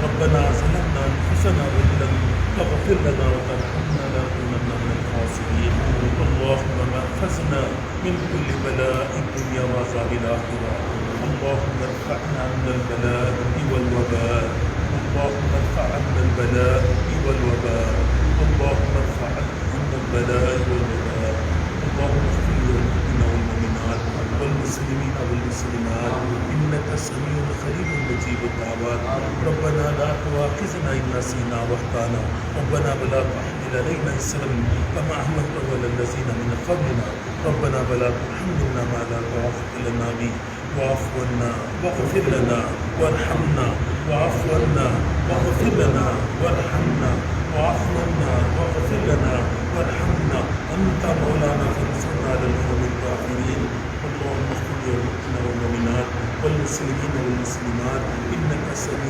ربنا ظلمنا انفسنا وان لم تغفر لنا وترحمنا لنكونن من الخاسرين اللهم احفظنا من كل بلاء الدنيا وعذاب الاخره اللهم ارفع عنا البلاء والوباء اللهم ارفع عنا البلاء والوباء اللهم ارفع عنا البلاء والوباء اللهم اغفر للمؤمنين والمؤمنات والمسلمين والمسلمات انك سميع قريب مجيب الدعوات ربنا لا تؤاخذنا ان نسينا واخطانا ربنا ولا تحمل علينا اسرا كما حملته على الذين من قبلنا ربنا ولا تحملنا ما لا طاقه لنا به واعف عنا واغفر لنا وارحمنا واعف عنا واغفر لنا وارحمنا واعف عنا واغفر لنا وارحمنا انت مولانا فانصرنا على القوم الكافرين اللهم اغفر للمؤمنين والمؤمنات والمسلمين والمسلمات انك سميع